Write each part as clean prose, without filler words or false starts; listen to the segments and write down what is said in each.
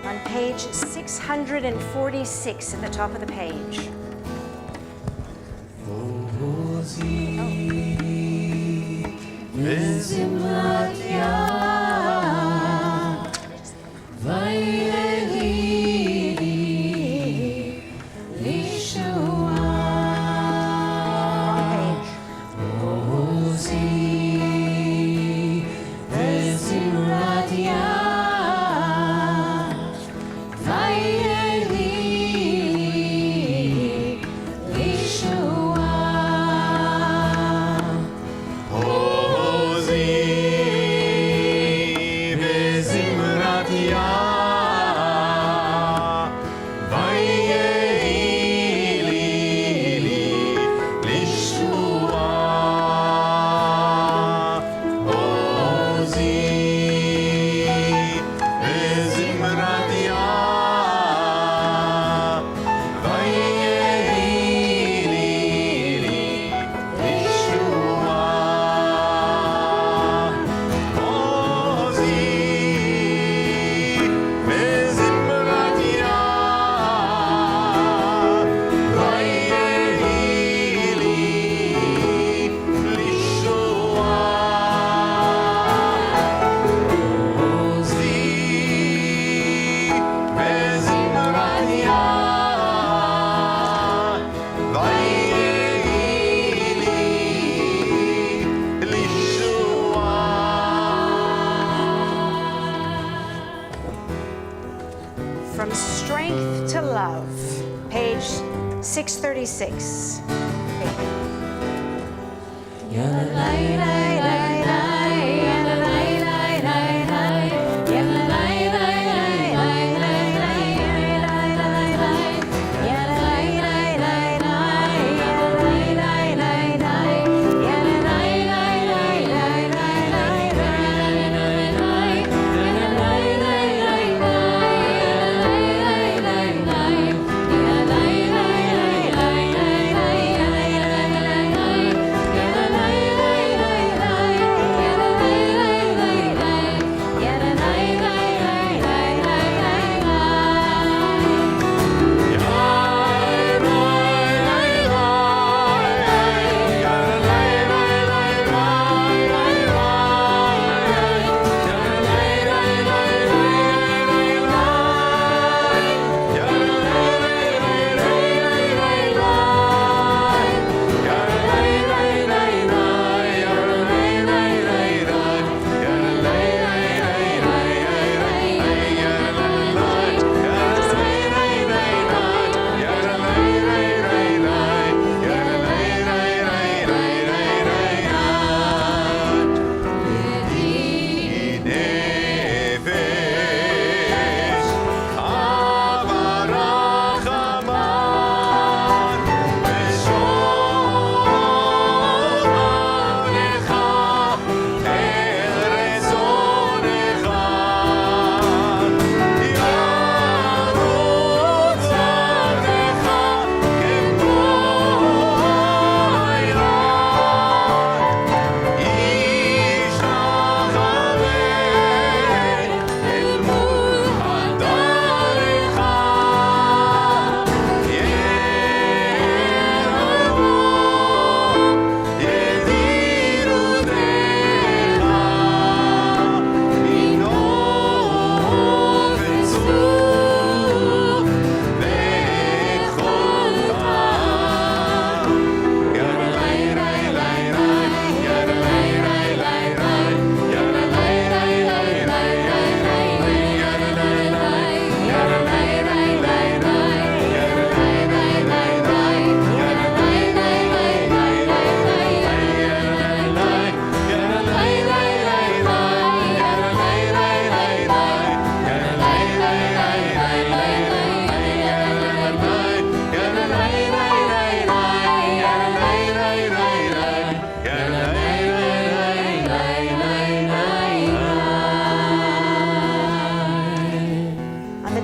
on page 646 at the top of the page. From Strength to Love, page 636.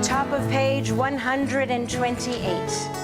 Top of page 128.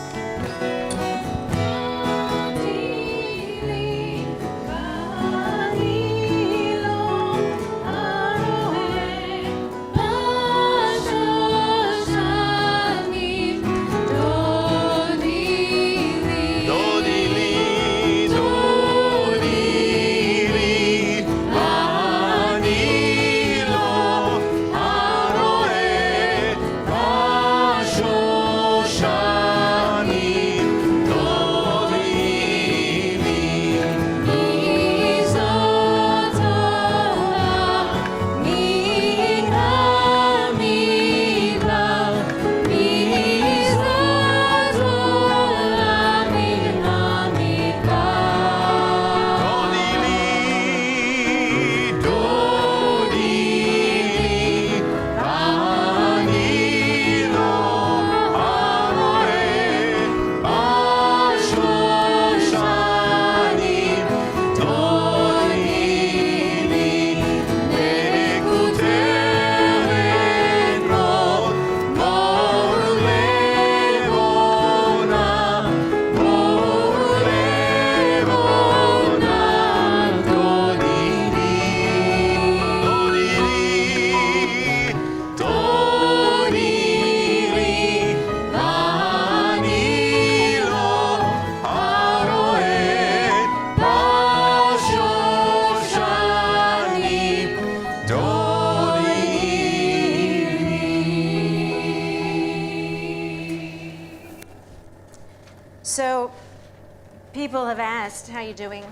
People have asked, how you doing?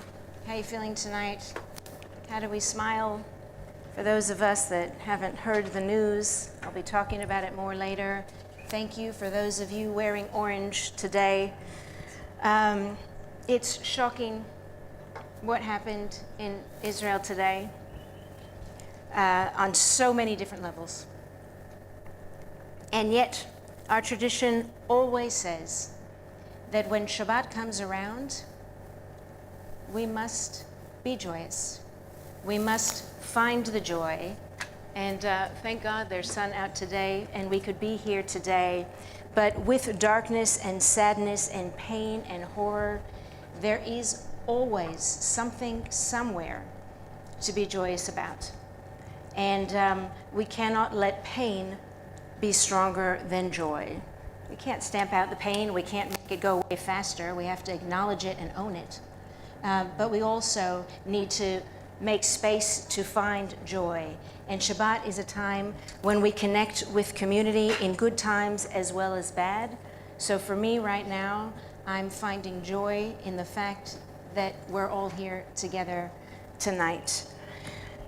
How you feeling tonight? How do we smile? For those of us that haven't heard the news, I'll be talking about it more later. Thank you for those of you wearing orange today. It's shocking what happened in Israel today on so many different levels. And yet, our tradition always says that when Shabbat comes around, we must be joyous. We must find the joy. And thank God there's sun out today and we could be here today. But with darkness and sadness and pain and horror, there is always something somewhere to be joyous about. And we cannot let pain be stronger than joy. We can't stamp out the pain. We can't make it go away faster. We have to acknowledge it and own it. But we also need to make space to find joy. And Shabbat is a time when we connect with community in good times as well as bad. So for me right now, I'm finding joy in the fact that we're all here together tonight.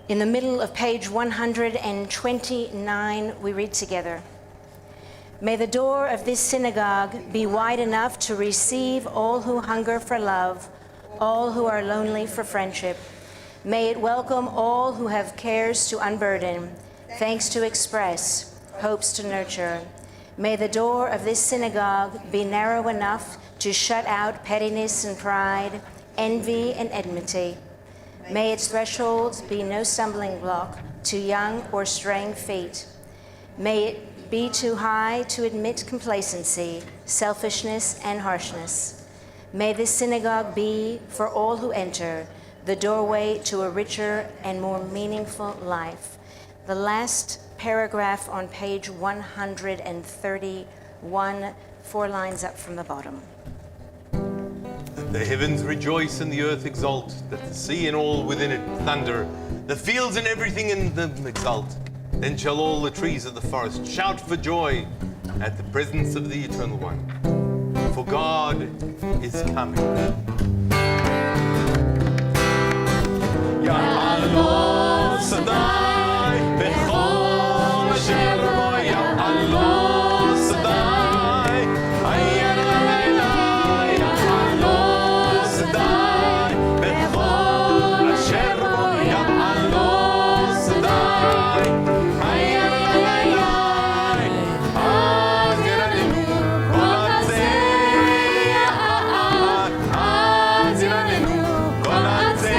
In the middle of page 129, we read together, "May the door of this synagogue be wide enough to receive all who hunger for love, all who are lonely for friendship. May it welcome all who have cares to unburden, thanks to express, hopes to nurture. May the door of this synagogue be narrow enough to shut out pettiness and pride, envy and enmity. May its thresholds be no stumbling block to young or straying feet. May it be too high to admit complacency, selfishness, and harshness. May this synagogue be, for all who enter, the doorway to a richer and more meaningful life." The last paragraph on page 131, 4 lines up from the bottom. "The heavens rejoice and the earth exult, that the sea and all within it thunder, the fields and everything in them exult. Then shall all the trees of the forest shout for joy at the presence of the Eternal One. For God is coming." יעלו שדי בכל אשר בו יעלו שדי יעלו שדי בכל אשר בו יעלו שדי אז ירננו כל עצי אז ירננו כל עצי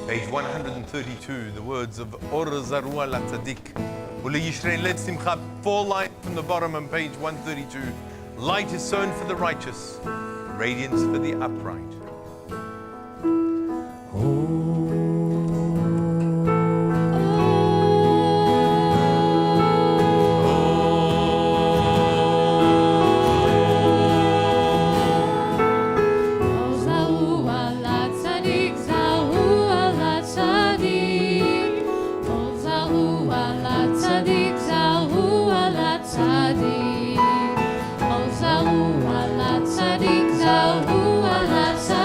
Page 132, the words of Or Zarua La Tzadik. U'leyishrei let simcha, 4 lines from the bottom on page 132. Light is sown for the righteous, radiance for the upright. Zahu ala tzadik, zahu ala tzadik.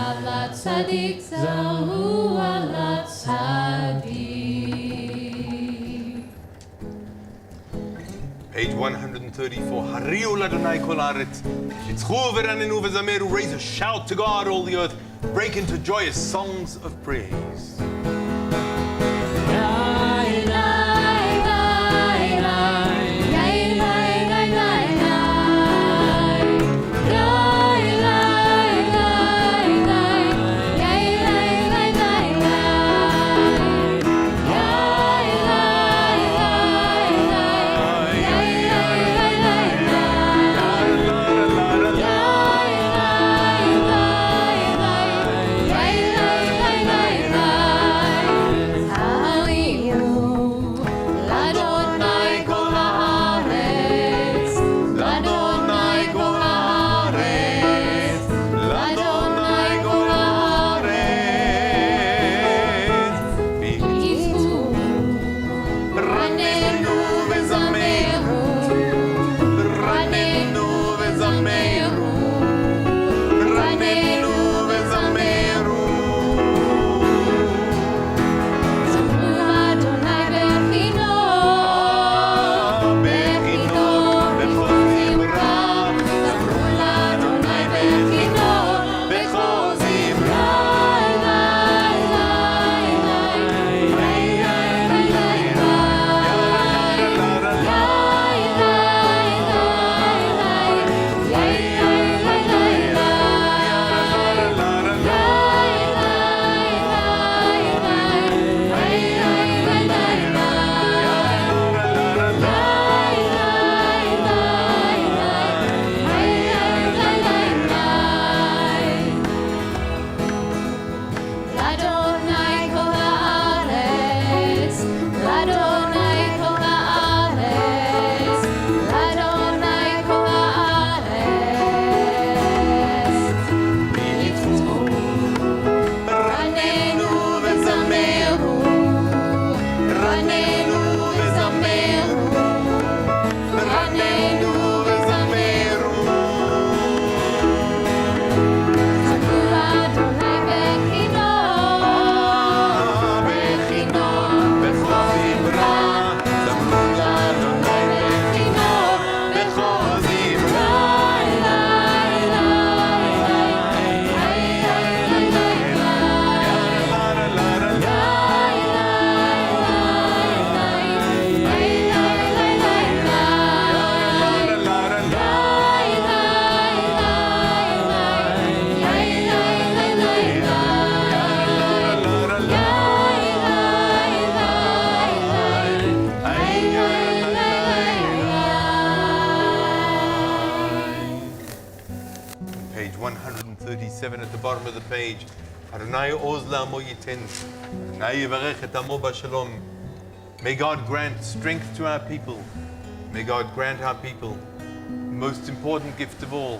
ala tzadik, zahu ala tzadik. Page 134. Hariu ladonai kol haaretz. Nitzchu v'ranenu v'zameru. Raise a shout to God, all the earth. Break into joyous songs of praise. Page 137 at the bottom of the page. Adonai oz la'amo yiten. Adonai yivarech et amo b'shalom. May God grant strength to our people. May God grant our people the most important gift of all,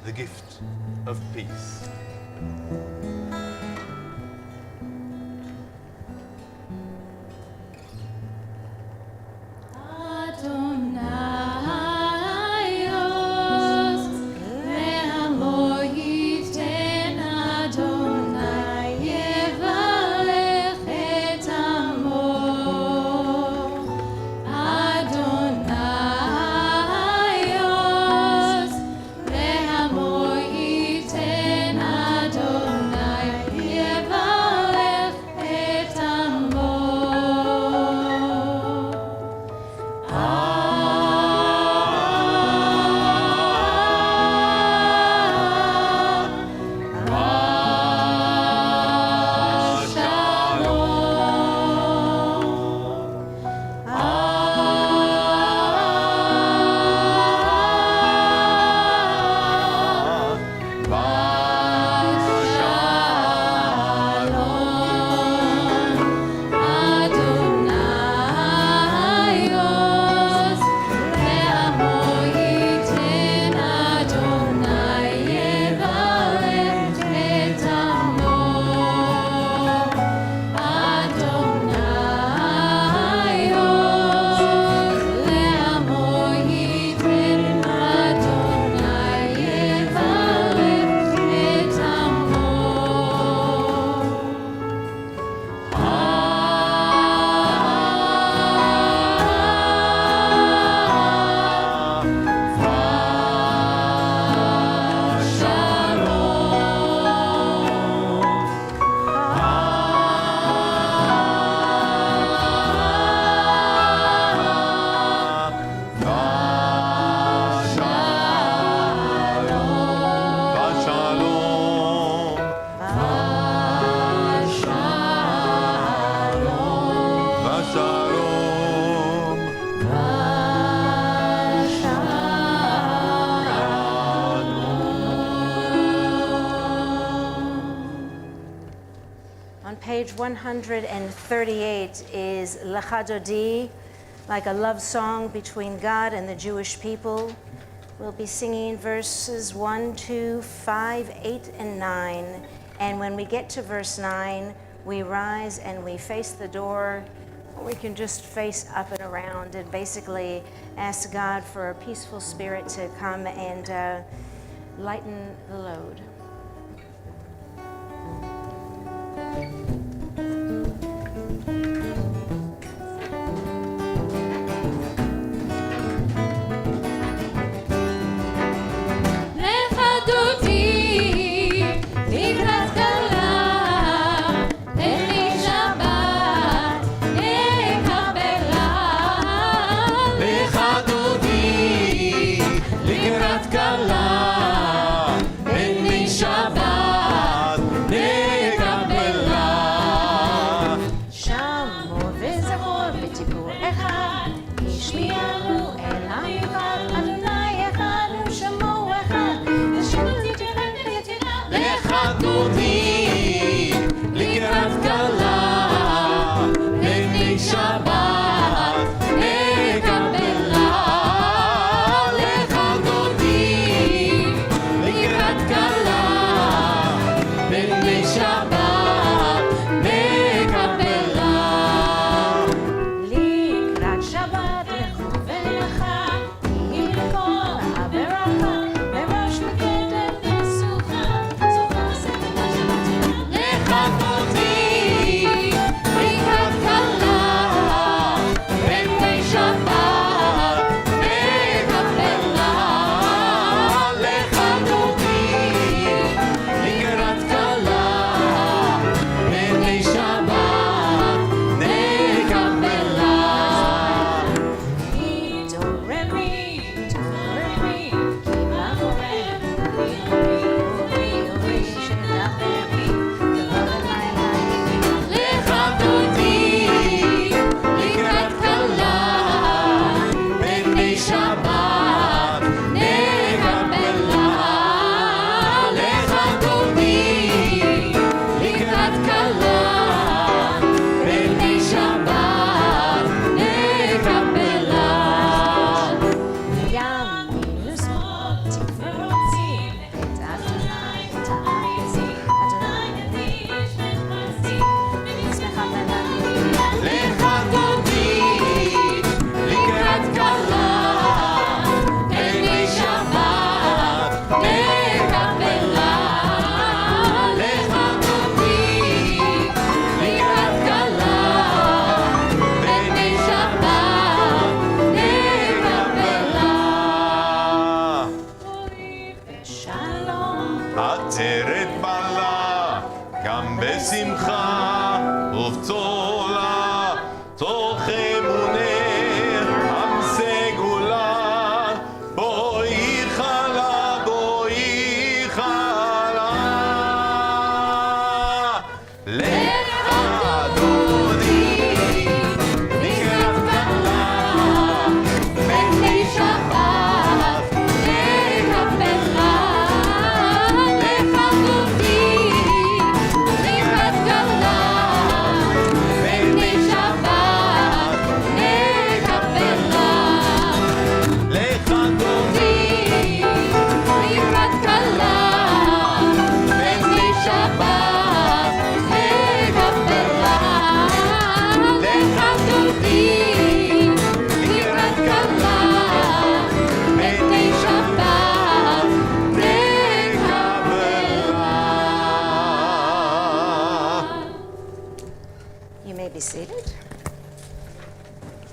the gift of peace. Adonai On page 138 is Lecha Dodi, like a love song between God and the Jewish people. We'll be singing verses 1, 2, 5, 8, and 9. And when we get to verse 9, we rise and we face the door. We can just face up and around and basically ask God for a peaceful spirit to come and lighten the load.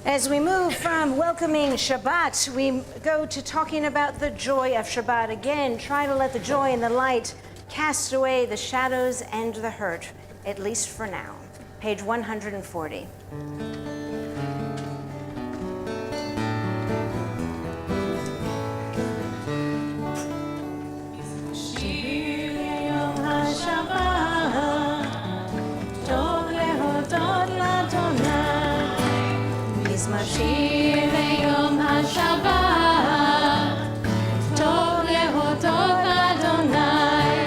As we move from welcoming Shabbat, we go to talking about the joy of Shabbat. Again, try to let the joy and the light cast away the shadows and the hurt, at least for now. Page 140. שיר ביום השבת, טוב להודות לאדוני,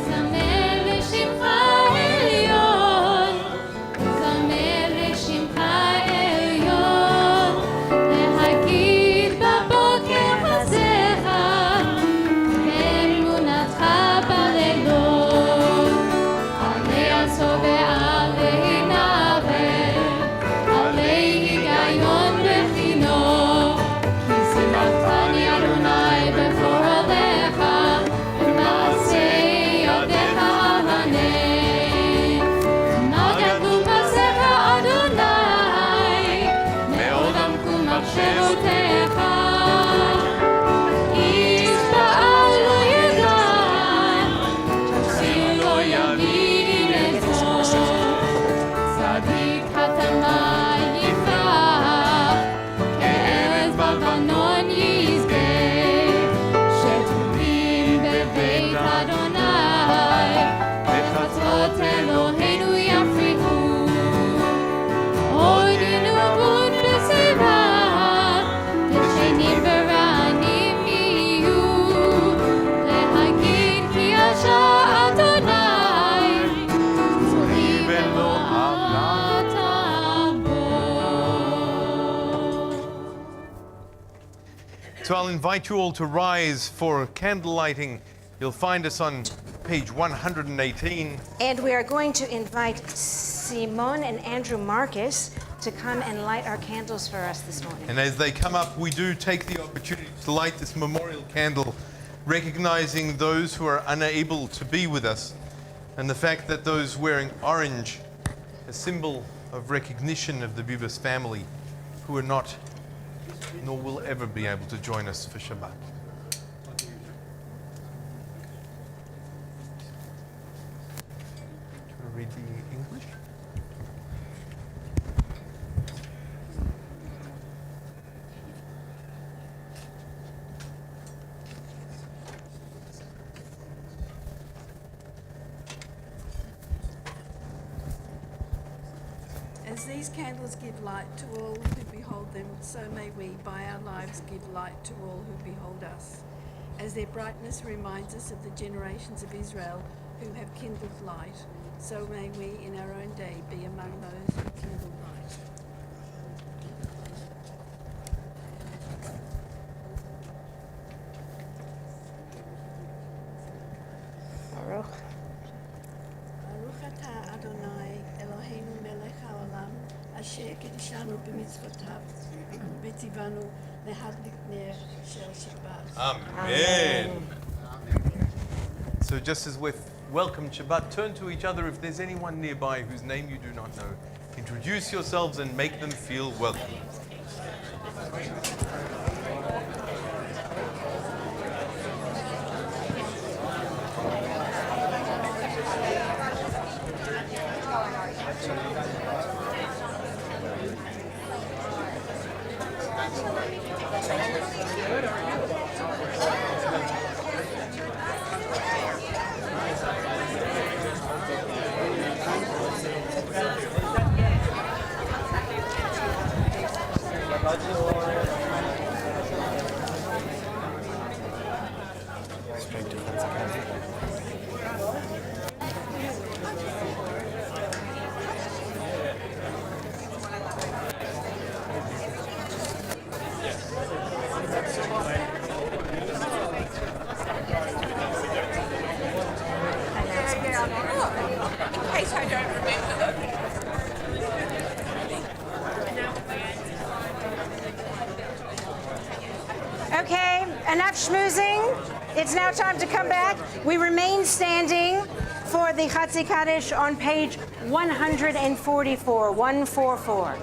זמר לשמך עליון. So I'll invite you all to rise for candle lighting. You'll find us on page 118. And we are going to invite Simon and Andrew Marcus to come and light our candles for us this morning. And as they come up, we do take the opportunity to light this memorial candle, recognizing those who are unable to be with us, and the fact that those wearing orange, a symbol of recognition of the Bibas family, who are not, nor will ever be able to join us for Shabbat. Do you want to read the English? As these candles give light to all who behold them, so may we, by our lives, give light to all who behold us. As their brightness reminds us of the generations of Israel who have kindled light, so may we in our own day be among those who kindle light. Baruch. Baruch atah Adonai Eloheinu melech haolam asher kiddushanu b'mitzvotav v'tzivanu lehadlik ner shel Shabbat. Amen. So just as we've welcomed Shabbat, turn to each other if there's anyone nearby whose name you do not know. Introduce yourselves and make them feel welcome. Okay, enough schmoozing. It's now time to come back. We remain standing for the Chatzi Kaddish on page 144, 144.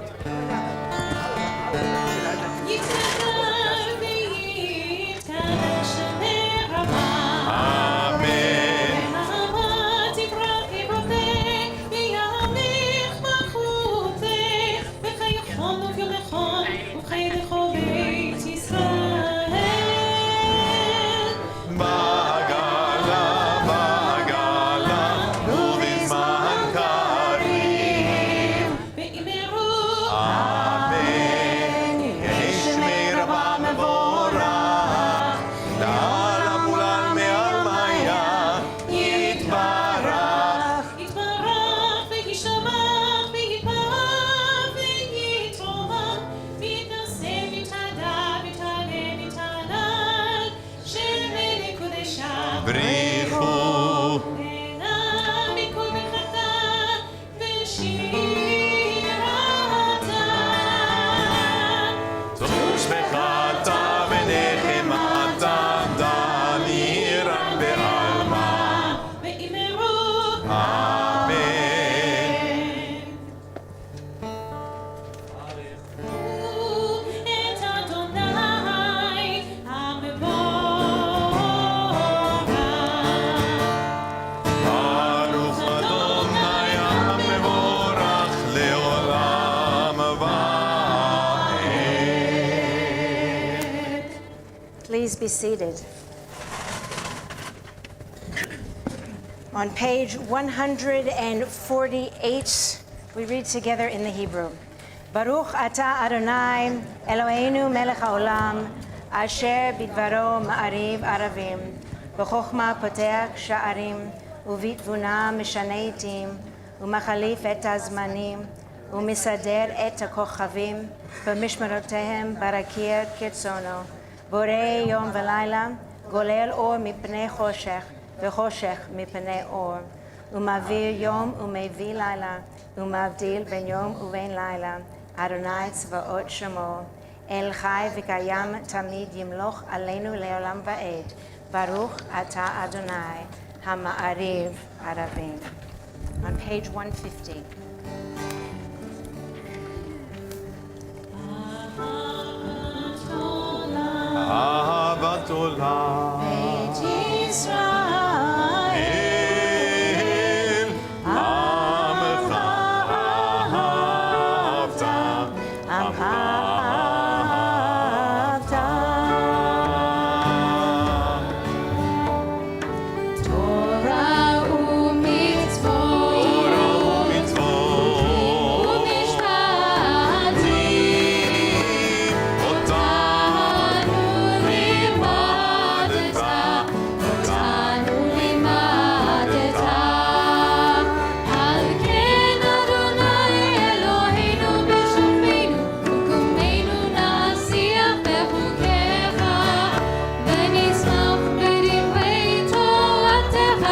Please be seated. On page 148, we read together in the Hebrew. Baruch atah Adonai Eloheinu melech haolam asher bidvaro ma'ariv aravim b'chokhma poteach sha'arim ובתבונה משנה עתים, ומחליף את הזמנים, ומסדר את הכוכבים במשמרותיהם ברקיע כרצונו, בורא יום ולילה, גולל אור מפני חושך, וחושך מפני אור. ומעביר יום ומביא לילה, ומבדיל בין יום ובין לילה. אדוני צבאות שמו. אל חי וקיים תמיד ימלוך עלינו לעולם ועד. ברוך אתה אדוני, המעריב ערבים. On page 150. אהבת עולם. בית ישראל, עמך אהבת, עמך אהבת. תורה ומצוות תורה ומצוות, ומשפטים אותנו לימדת, אותנו לימדת. על כן אדוני אלוהינו בשוכבנו וקומנו נשיח בחוקיך ונשמח בדברי תורתך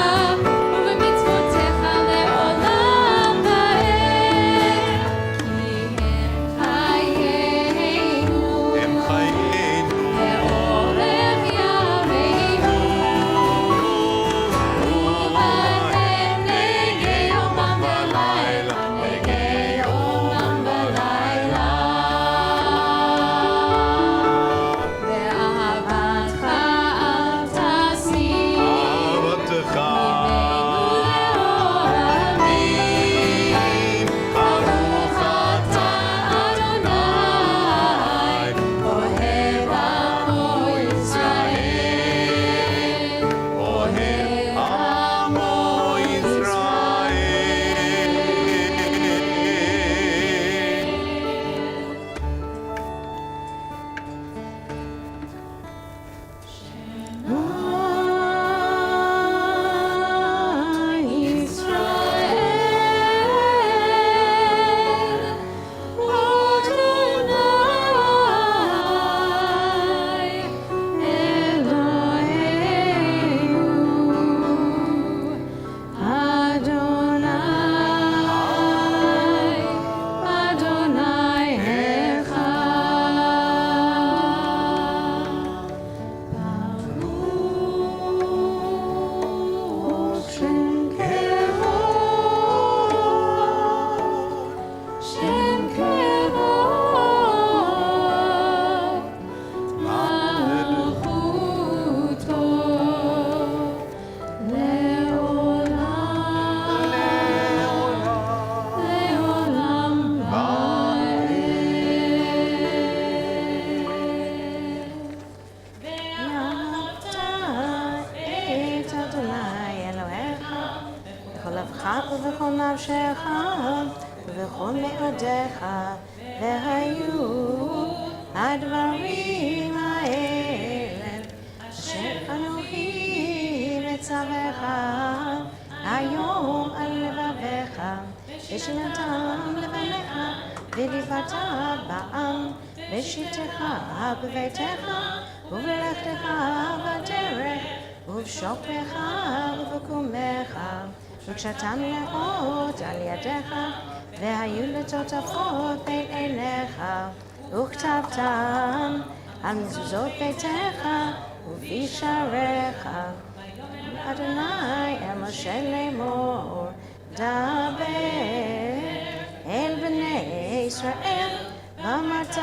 ובמצוותיך לעולם ועד. כי הם חיינו הם חיינו לאורך ימינו ובהם נגי יומם ולילה, נגי יומם ולילה. ואהבתך אל תסיר אהבתך לעולמים. ברוך אתה אדוני, אוהב עמו ישראל, אוהב עמו ישראל. שם כבוד מלכותו לעולם ועד. ואהבת את אדוני אלוהיך בכל לבך ובכל נפשך ובכל מאודיך, והיו הדברים האלה אשר אנוכי מצווך היום על לבביך, ושנתם לבניך ודיברת בעם בשבתך בביתך ובלכתך בדרך ובשוכבך ובקומך וכשאתה מלאות על ידיך והיו לטוטפות בין עיניך וכתבתם על מזוזות ביתך ובשעריך. אדוני אל משה לאמור דבר אל בני ישראל ואמרת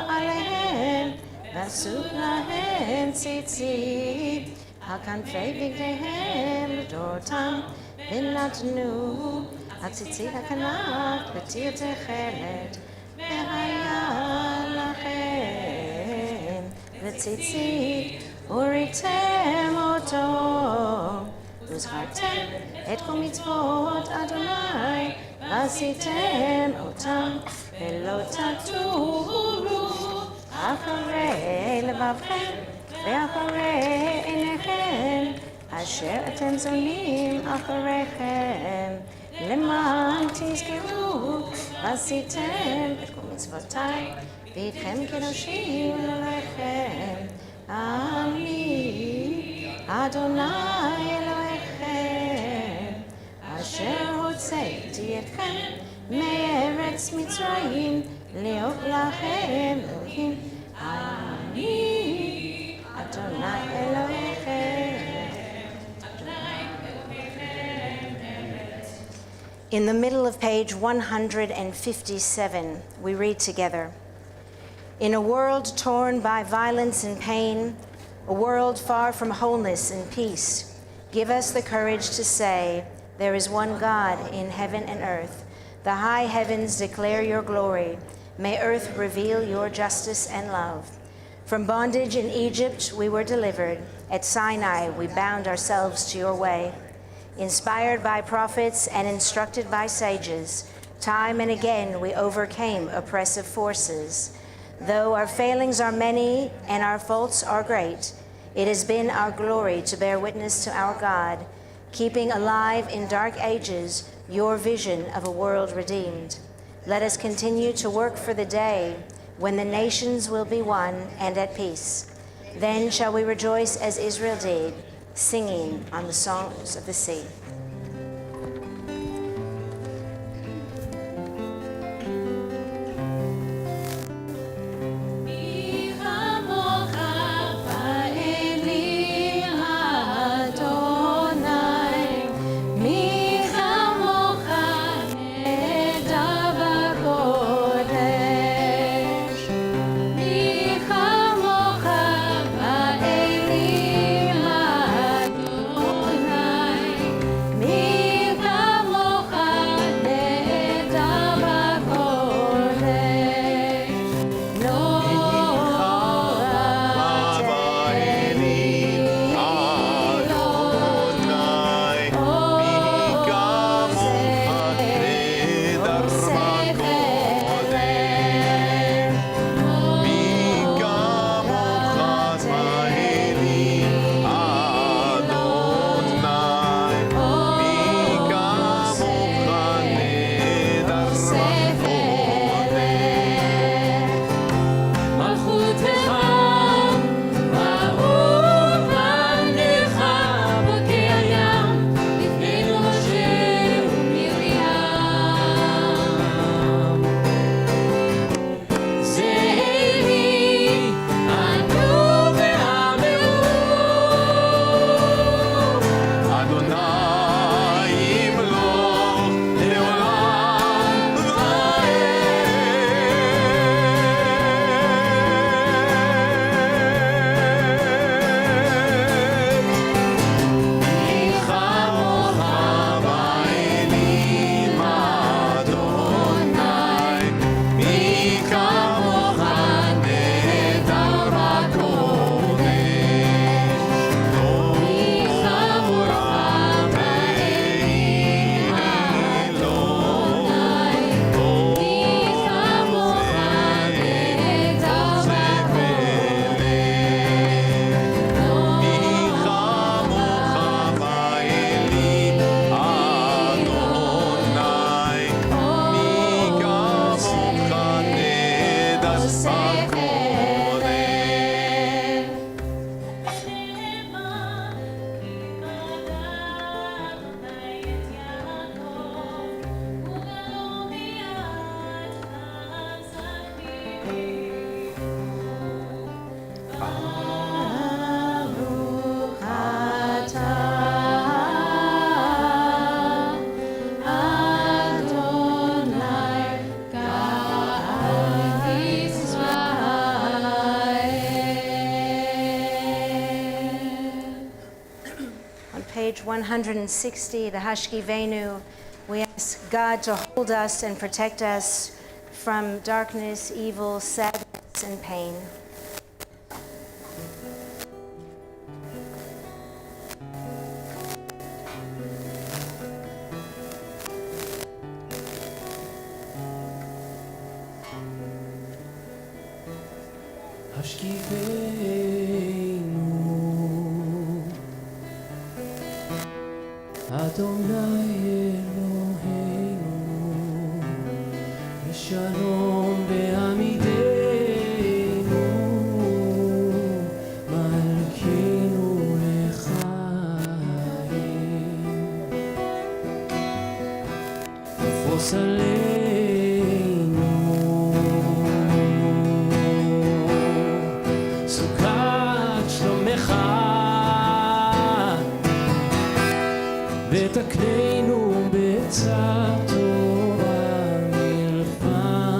עליהם ואסוף להם ציצית על כנפי בגדיהם לדורותם ונתנו הציצית הכנף בתיר תכלת והיה לכם לציצית וריתם אותו וזכרתם את כל מצוות אדוני ועשיתם אותם ולא תטורו אחרי לבבכם ואחרי עיניכם אשר אתם זונים אחריכם למען תזכרו ועשיתם את כל מצוותיי ואיתכם קדושים אלוהיכם אני אדוני אלוהיכם, אשר הוצאתי אתכם מארץ מצרים, להיות לכם אלוהים. אני אדוני אלוהיכם. In the middle of page 157, we read together, "In a world torn by violence and pain, a world far from wholeness and peace, give us the courage to say, there is one God in heaven and earth. The high heavens declare your glory. May earth reveal your justice and love. From bondage in Egypt we were delivered. At Sinai we bound ourselves to your way. Inspired by prophets and instructed by sages, time and again we overcame oppressive forces. Though our failings are many and our faults are great, it has been our glory to bear witness to our God, keeping alive in dark ages your vision of a world redeemed. Let us continue to work for the day when the nations will be one and at peace. Then shall we rejoice as Israel did, singing on the songs of the sea." Page 160, the Hashkivenu, we ask God to hold us and protect us from darkness, evil, sadness, and pain. Adonai Eloheinu, Shalom be'amidenu, כוס עלינו סוכת שלומך ותקננו בצד תורה מלפניך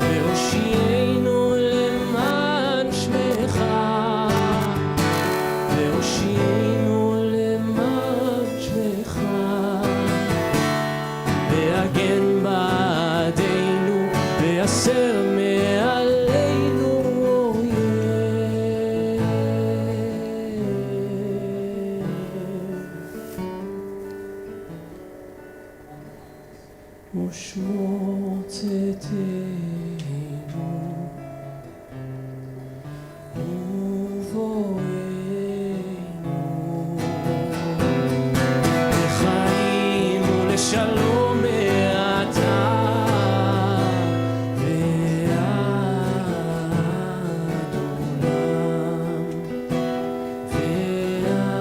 והושיענו למען שמך והושיענו למען שמך והגן בעדנו והסר מעלינו אויב ושמור צאתנו ובואנו לחיים ולשלום מעתה ועד עולם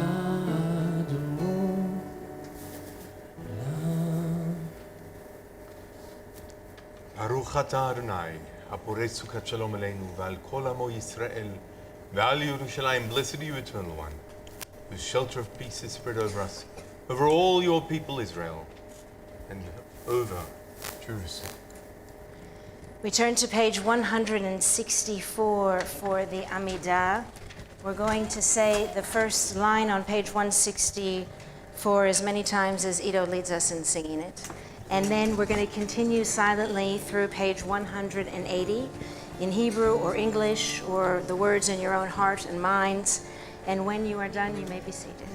ועד עולם. ברוך אתה אדוני, הפורץ סוכת שלום עלינו ועל כל עמו ישראל ועל ירושלים. Blessed you, eternal one, whose shelter of peace is spread over us, over all your people Israel, and over Jerusalem. We turn to page 164 for the Amidah. We're going to say the first line on page 164 as many times as Ido leads us in singing it. And then we're going to continue silently through page 180 in Hebrew or English or the words in your own heart and minds. And when you are done, you may be seated.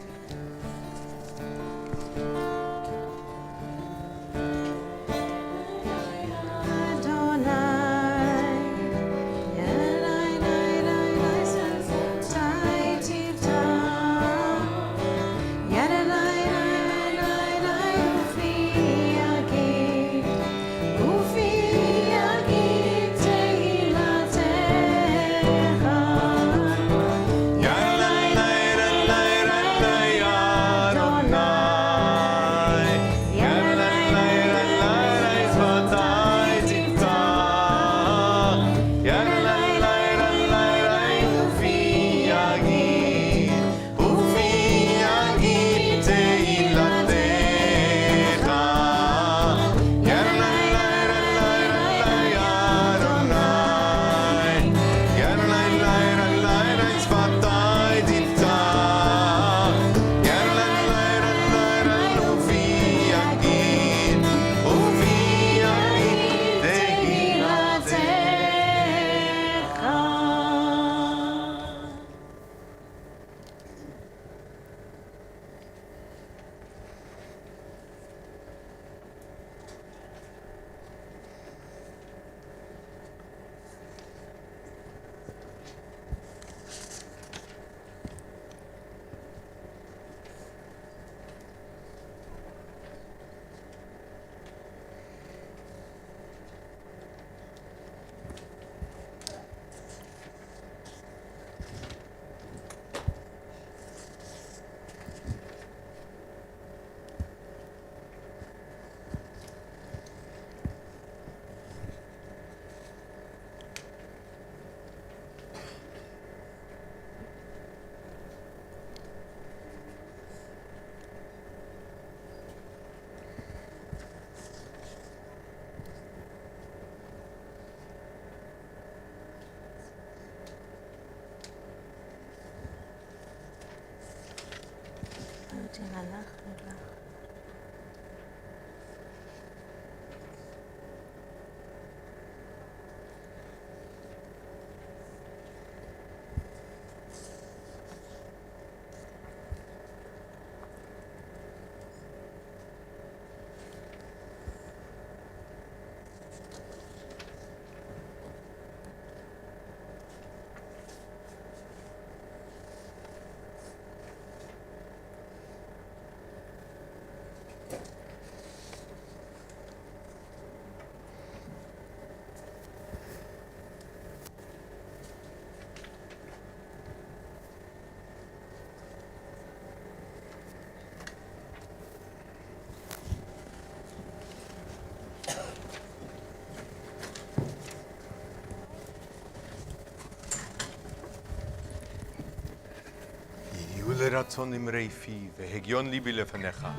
ratzon imrei fi vehegion libi lefanecha.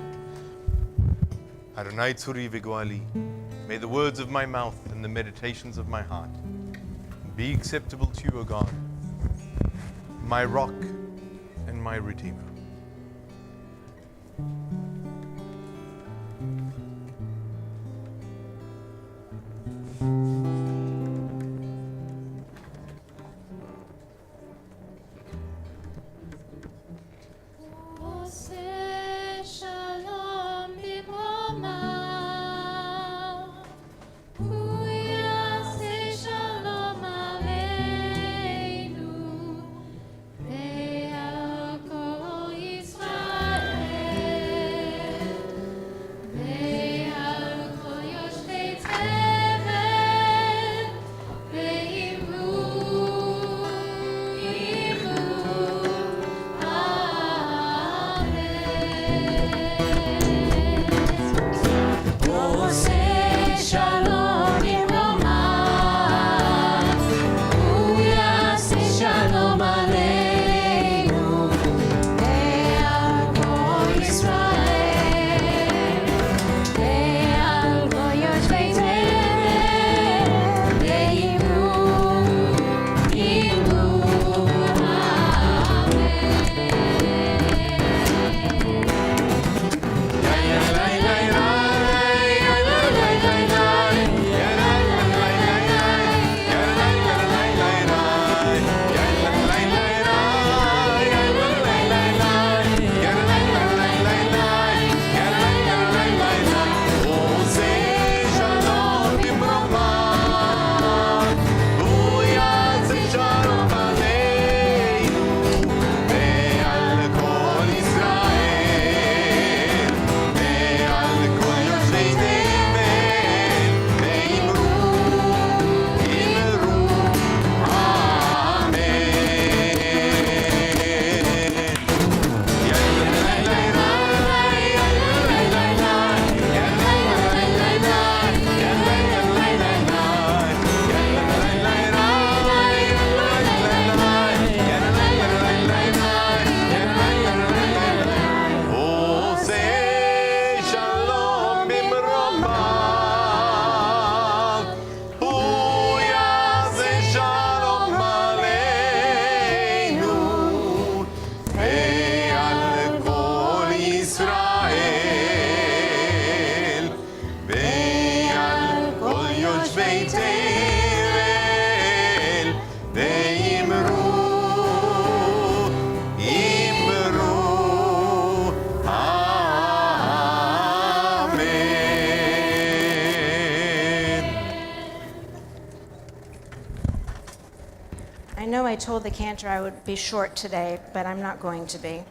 Adonai tzuri v'goali. May the words of my mouth and the meditations of my heart be acceptable to you, O God, my rock and my redeemer. עושה שלום במרומיו, הוא יעשה שלום עלינו ועל כל ישראל ועל כל יושבי תבל ואמרו עושה שלום במרומיו, הוא יעשה שלום עלינו ועל כל ישראל ועל כל יושבי תבל ואמרו I know I told the cantor I would be short today, but I'm not going to be.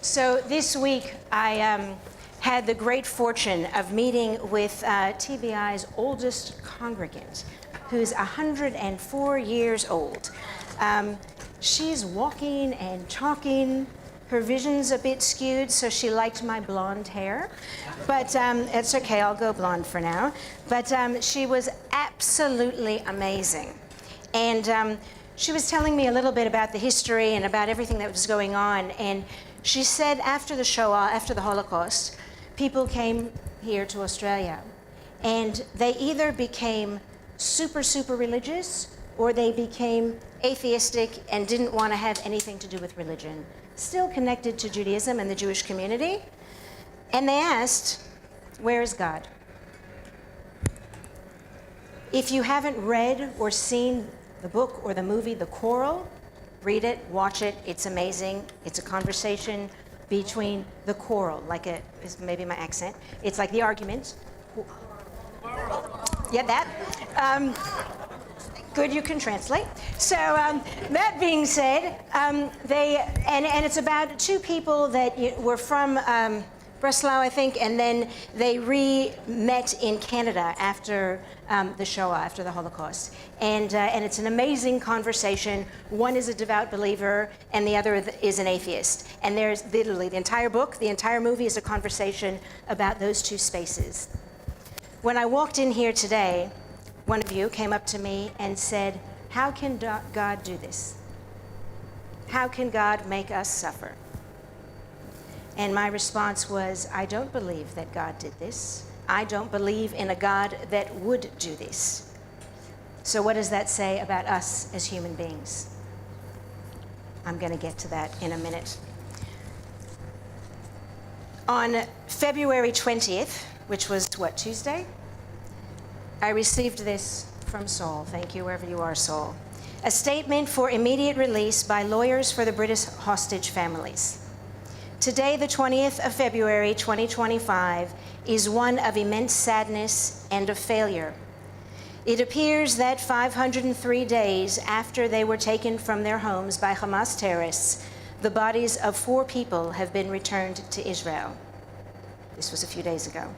So this week I had the great fortune of meeting with TBI's oldest congregant, who's 104 years old. She's walking and talking. Her vision's a bit skewed, so she liked my blonde hair. But it's okay, I'll go blonde for now. But she was absolutely amazing. And she was telling me a little bit about the history and about everything that was going on. And she said after the Shoah, after the Holocaust, people came here to Australia. And they either became super, super religious, or they became atheistic and didn't want to have anything to do with religion. Still connected to Judaism and the Jewish community. And they asked, where is God? If you haven't read or seen the book or the movie The Coral, read it, watch it, it's amazing. It's a conversation between the coral, is maybe my accent. It's like the argument. Yeah, that. Good, you can translate. So that being said, and it's about two people that were from Breslau, I think, and then they re-met in Canada after the Shoah, after the Holocaust. And it's an amazing conversation. One is a devout believer, and the other is an atheist. And there's literally the entire book, the entire movie is a conversation about those two spaces. When I walked in here today, one of you came up to me and said, how can God do this? How can God make us suffer? And my response was, I don't believe that God did this. I don't believe in a God that would do this. So what does that say about us as human beings? I'm going to get to that in a minute. On February 20th, which was, Tuesday? I received this from Saul. Thank you, wherever you are, Saul. A statement for immediate release by lawyers for the British hostage families. Today, the 20th of February, 2025, is one of immense sadness and of failure. It appears that 503 days after they were taken from their homes by Hamas terrorists, the bodies of 4 people have been returned to Israel. This was a few days ago.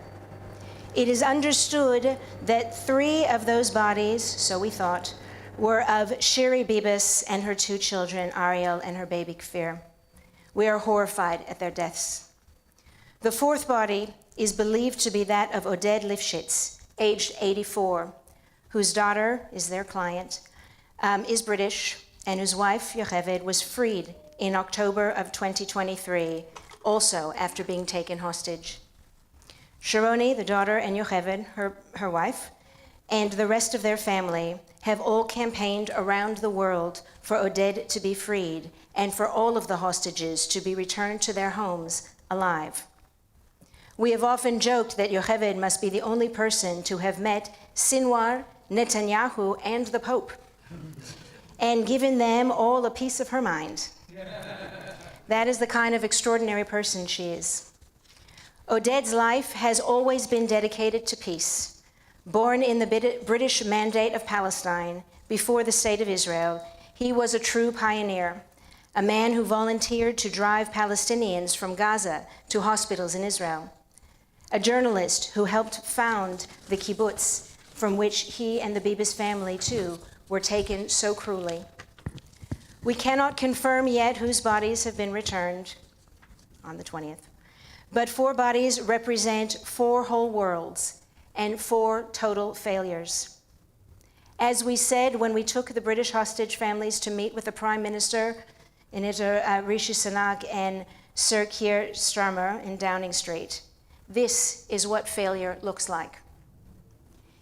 It is understood that 3 of those bodies, so we thought, were of Shiri Bibas and her 2 children, Ariel and her baby Kfir. We are horrified at their deaths. The 4th body is believed to be that of Oded Lifshitz, aged 84, whose daughter is their client, is British, and whose wife, Yocheved, was freed in October of 2023, also after being taken hostage. Sharoni, the daughter, and Yocheved, her wife, and the rest of their family have all campaigned around the world for Oded to be freed and for all of the hostages to be returned to their homes alive. We have often joked that Yocheved must be the only person to have met Sinwar, Netanyahu, and the Pope, and given them all a piece of her mind. That is the kind of extraordinary person she is. Oded's life has always been dedicated to peace. Born in the British Mandate of Palestine before the State of Israel, he was a true pioneer, a man who volunteered to drive Palestinians from Gaza to hospitals in Israel, a journalist who helped found the kibbutz from which he and the Bibas family, too, were taken so cruelly. We cannot confirm yet whose bodies have been returned on the 20th, but 4 bodies represent 4 whole worlds and 4 total failures. As we said when we took the British hostage families to meet with the Prime Minister, Rishi Sunak and Sir Keir Starmer in Downing Street, this is what failure looks like.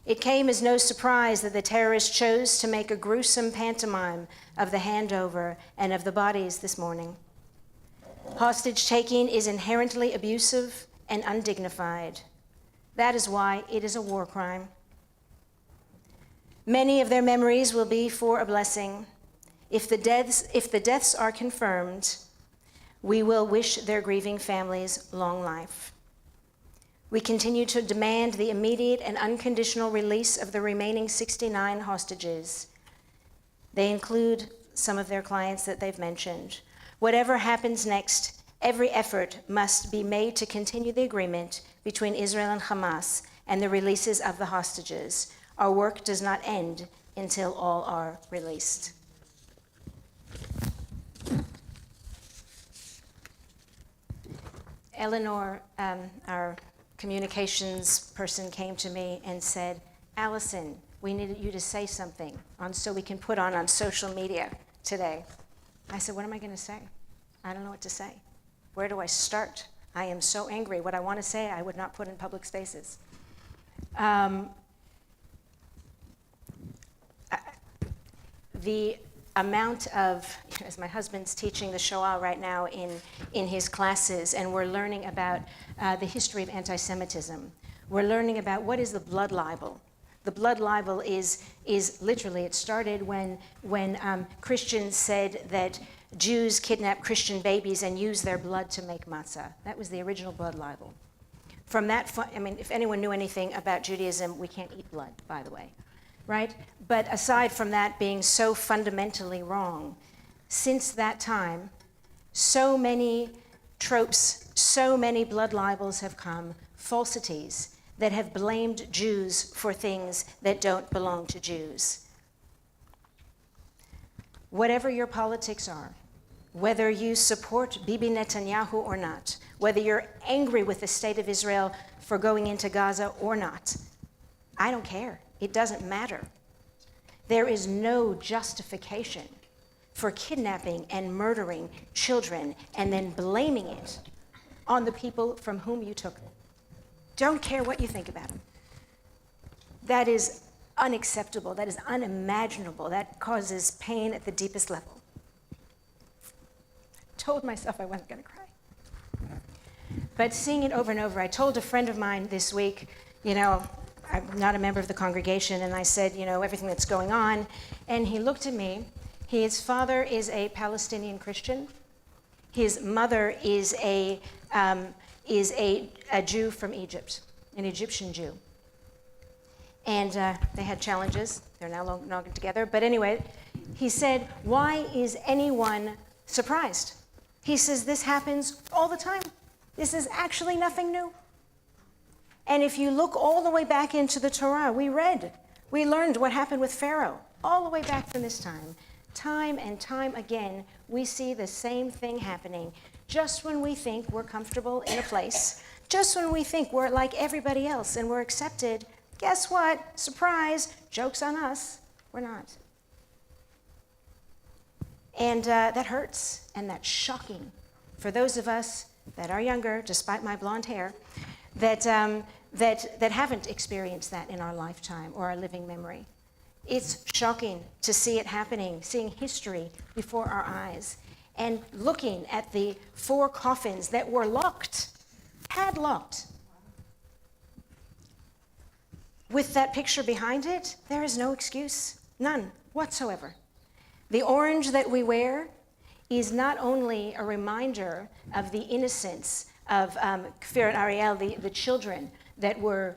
It came as no surprise that the terrorists chose to make a gruesome pantomime of the handover and of the bodies this morning. Hostage taking is inherently abusive and undignified. That is why it is a war crime. Many of their memories will be for a blessing. If the deaths are confirmed, we will wish their grieving families long life. We continue to demand the immediate and unconditional release of the remaining 69 hostages. They include some of their clients that they've mentioned. Whatever happens next, every effort must be made to continue the agreement between Israel and Hamas and the releases of the hostages. Our work does not end until all are released. Eleanor, our communications person, came to me and said, Allison, we needed you to say something so we can put on social media today. I said, what am I going to say? I don't know what to say. Where do I start? I am so angry. What I want to say, I would not put in public spaces. The amount of, as my husband's teaching the Shoah right now in his classes, and we're learning about the history of anti-Semitism. We're learning about what is the blood libel. The blood libel is literally, it started when Christians said that Jews kidnap Christian babies and use their blood to make matzah. That was the original blood libel. From that, if anyone knew anything about Judaism, we can't eat blood, by the way, right? But aside from that being so fundamentally wrong, since that time, so many tropes, so many blood libels have come, falsities that have blamed Jews for things that don't belong to Jews. Whatever your politics are, whether you support Bibi Netanyahu or not, whether you're angry with the state of Israel for going into Gaza or not, I don't care. It doesn't matter. There is no justification for kidnapping and murdering children and then blaming it on the people from whom you took them. Don't care what you think about them. That is unacceptable. That is unimaginable. That causes pain at the deepest level. I told myself I wasn't going to cry. But seeing it over and over, I told a friend of mine this week, you know, I'm not a member of the congregation, and I said, you know, everything that's going on. And he looked at me. His father is a Palestinian Christian. His mother is a Jew from Egypt, an Egyptian Jew. And they had challenges. They're now no longer together. But anyway, he said, why is anyone surprised? He says, this happens all the time. This is actually nothing new. And if you look all the way back into the Torah, we learned what happened with Pharaoh, all the way back from this time. Time and time again, we see the same thing happening. Just when we think we're comfortable in a place, just when we think we're like everybody else and we're accepted, guess what? Surprise, joke's on us, we're not. And that hurts, and that's shocking for those of us that are younger, despite my blonde hair, that haven't experienced that in our lifetime or our living memory. It's shocking to see it happening, seeing history before our eyes, and looking at the 4 coffins that were locked, padlocked. With that picture behind it, there is no excuse, none whatsoever. The orange that we wear is not only a reminder of the innocence of Kfir and Ariel, the children that were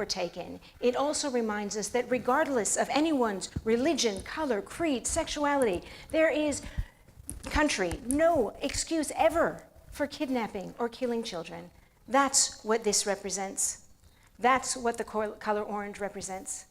taken. It also reminds us that regardless of anyone's religion, color, creed, sexuality, there is no excuse ever for kidnapping or killing children. That's what this represents. That's what the color orange represents.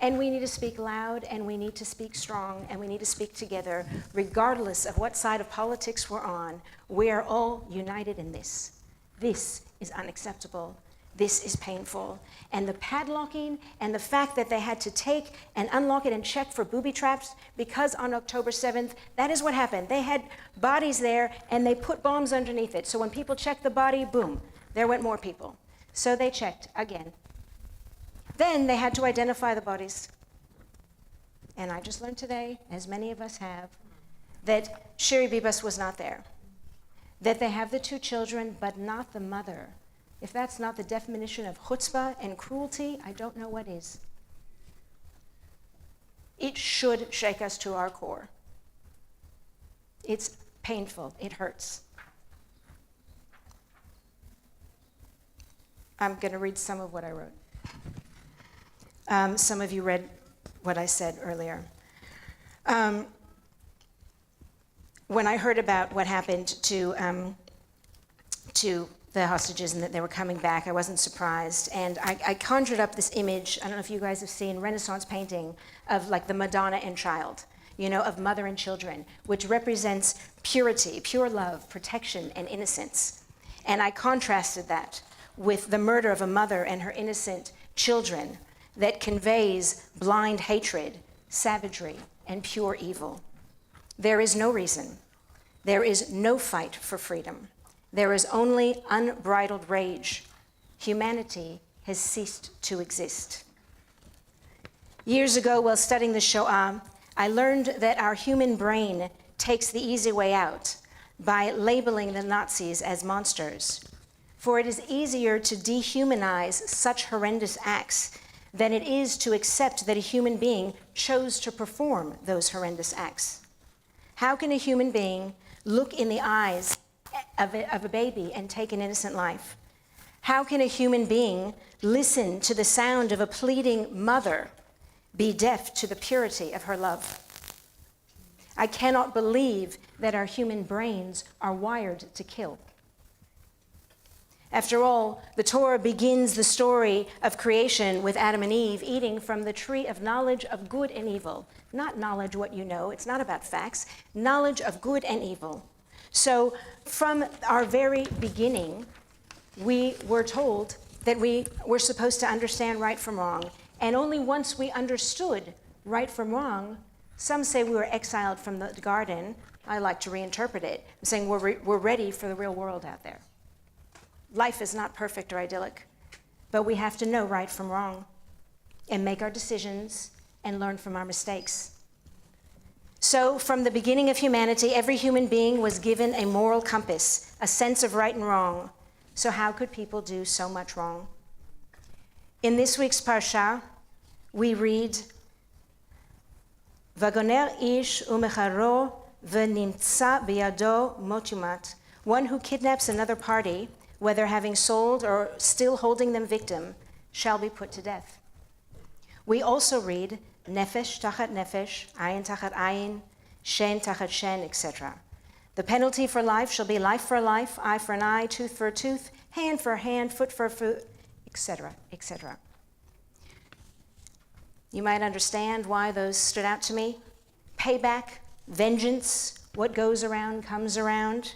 And we need to speak loud, and we need to speak strong, and we need to speak together, regardless of what side of politics we're on. We are all united in this. This is unacceptable. This is painful. And the padlocking and the fact that they had to take and unlock it and check for booby traps, because on October 7th, that is what happened. They had bodies there, and they put bombs underneath it. So when people checked the body, boom, there went more people. So they checked again. Then they had to identify the bodies. And I just learned today, as many of us have, that Sherry Bibas was not there. That they have the 2 children, but not the mother. If that's not the definition of chutzpah and cruelty, I don't know what is. It should shake us to our core. It's painful. It hurts. I'm going to read some of what I wrote. Some of you read what I said earlier. When I heard about what happened to the hostages and that they were coming back, I wasn't surprised. And I conjured up this image, I don't know if you guys have seen Renaissance painting, of like the Madonna and Child, you know, of mother and children, which represents purity, pure love, protection, and innocence. And I contrasted that with the murder of a mother and her innocent children that conveys blind hatred, savagery, and pure evil. There is no reason. There is no fight for freedom. There is only unbridled rage. Humanity has ceased to exist. Years ago, while studying the Shoah, I learned that our human brain takes the easy way out by labeling the Nazis as monsters. For it is easier to dehumanize such horrendous acts than it is to accept that a human being chose to perform those horrendous acts. How can a human being look in the eyes of a baby and take an innocent life? How can a human being listen to the sound of a pleading mother, be deaf to the purity of her love? I cannot believe that our human brains are wired to kill. After all, the Torah begins the story of creation with Adam and Eve eating from the tree of knowledge of good and evil. Not knowledge what you know, it's not about facts, knowledge of good and evil. So from our very beginning, we were told that we were supposed to understand right from wrong. And only once we understood right from wrong Some say we were exiled from the garden. I like to reinterpret it. I'm saying we're ready for the real world out there. Life is not perfect or idyllic, but we have to know right from wrong and make our decisions and learn from our mistakes. So from the beginning of humanity, every human being was given a moral compass, a sense of right and wrong. So how could people do so much wrong? In this week's Parsha, we read, Vagoner ish umecharo v'nimtza biyado motumat. One who kidnaps another party, whether having sold or still holding them victim, shall be put to death. We also read, nefesh tachat nefesh, ayin tachat ayin, shen tachat shen, etc. The penalty for life shall be life for life, eye for an eye, tooth for a tooth, hand for a hand, foot for a foot, etc., etc. You might understand why those stood out to me. Payback, vengeance, what goes around comes around.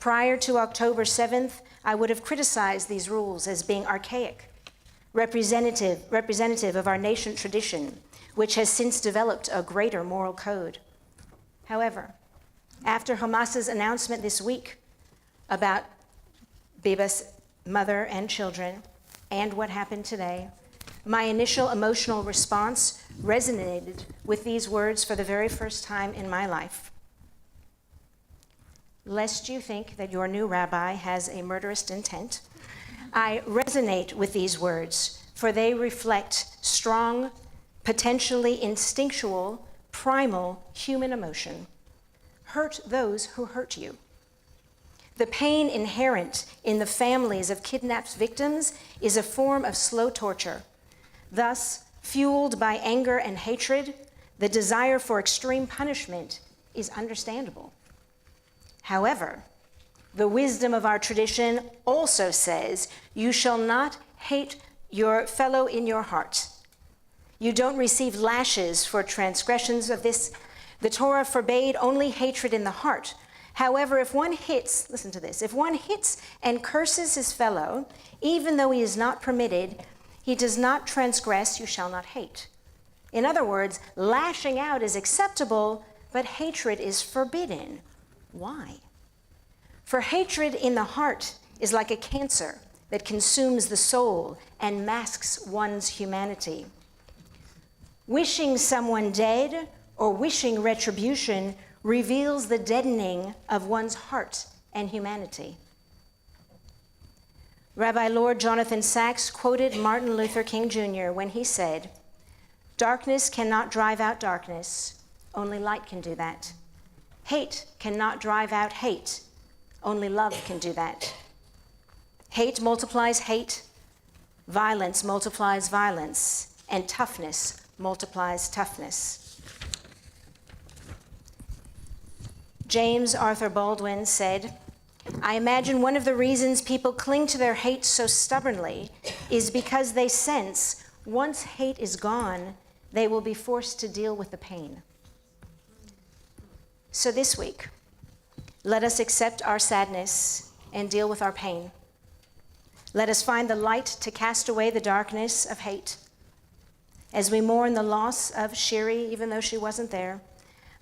Prior to October 7th, I would have criticized these rules as being archaic, representative of our nascent tradition, which has since developed a greater moral code. However, after Hamas's announcement this week about Biba's mother and children and what happened today, my initial emotional response resonated with these words for the very first time in my life. Lest you think that your new rabbi has a murderous intent, I resonate with these words, for they reflect strong, potentially instinctual, primal human emotion. Hurt those who hurt you. The pain inherent in the families of kidnapped victims is a form of slow torture. Thus, fueled by anger and hatred, the desire for extreme punishment is understandable. However, the wisdom of our tradition also says, you shall not hate your fellow in your heart. You don't receive lashes for transgressions of this. The Torah forbade only hatred in the heart. However, if one hits, listen to this, if one hits and curses his fellow, even though he is not permitted, he does not transgress, you shall not hate. In other words, lashing out is acceptable, but hatred is forbidden. Why? For hatred in the heart is like a cancer that consumes the soul and masks one's humanity. Wishing someone dead or wishing retribution reveals the deadening of one's heart and humanity. Rabbi Lord Jonathan Sacks quoted Martin Luther King Jr. when he said, "Darkness cannot drive out darkness, only light can do that. Hate cannot drive out hate, only love can do that. Hate multiplies hate, violence multiplies violence, and toughness multiplies toughness." James Arthur Baldwin said, "I imagine one of the reasons people cling to their hate so stubbornly is because they sense once hate is gone, they will be forced to deal with the pain." So this week, let us accept our sadness and deal with our pain. Let us find the light to cast away the darkness of hate. As we mourn the loss of Shiri, even though she wasn't there,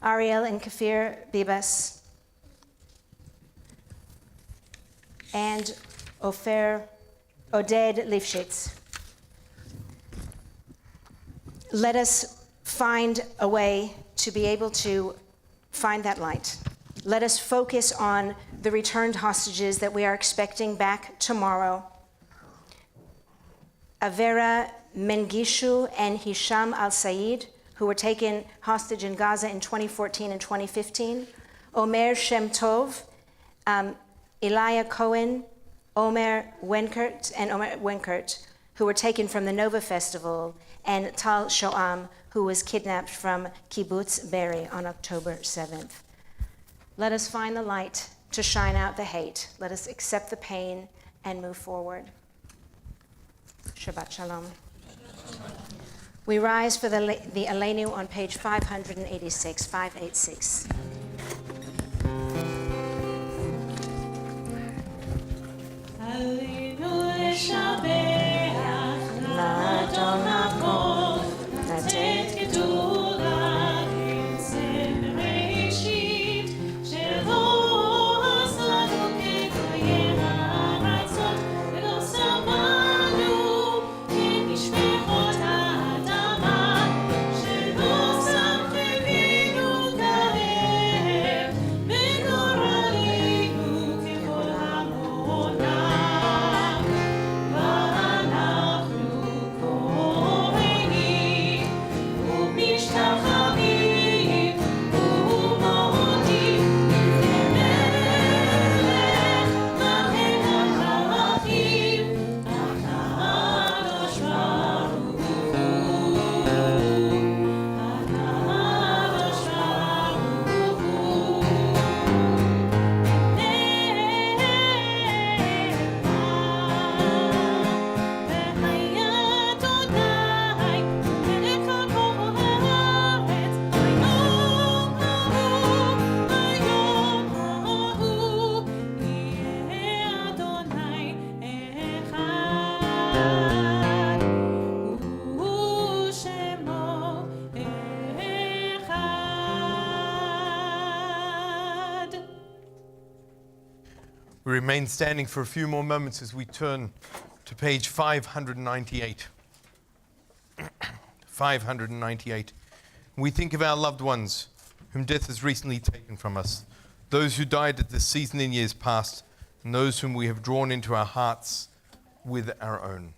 Ariel and Kafir Bibas, and Oded Lifshitz. Let us find a way to be able to find that light. Let us focus on the returned hostages that we are expecting back tomorrow. Avera Mengishu and Hisham al-Said, who were taken hostage in Gaza in 2014 and 2015. Omer Shem Tov, Elijah Cohen, Omer Wenkert, who were taken from the Nova Festival, and Tal Shoam, who was kidnapped from Kibbutz Be'eri on October 7th. Let us find the light to shine out the hate. Let us accept the pain and move forward. Shabbat Shalom. We rise for the Aleinu on page 586, 586. לשבח לאדון הכל, לתת גדולה We remain standing for a few more moments as we turn to page 598. 598. We think of our loved ones whom death has recently taken from us, those who died at this season in years past, and those whom we have drawn into our hearts with our own.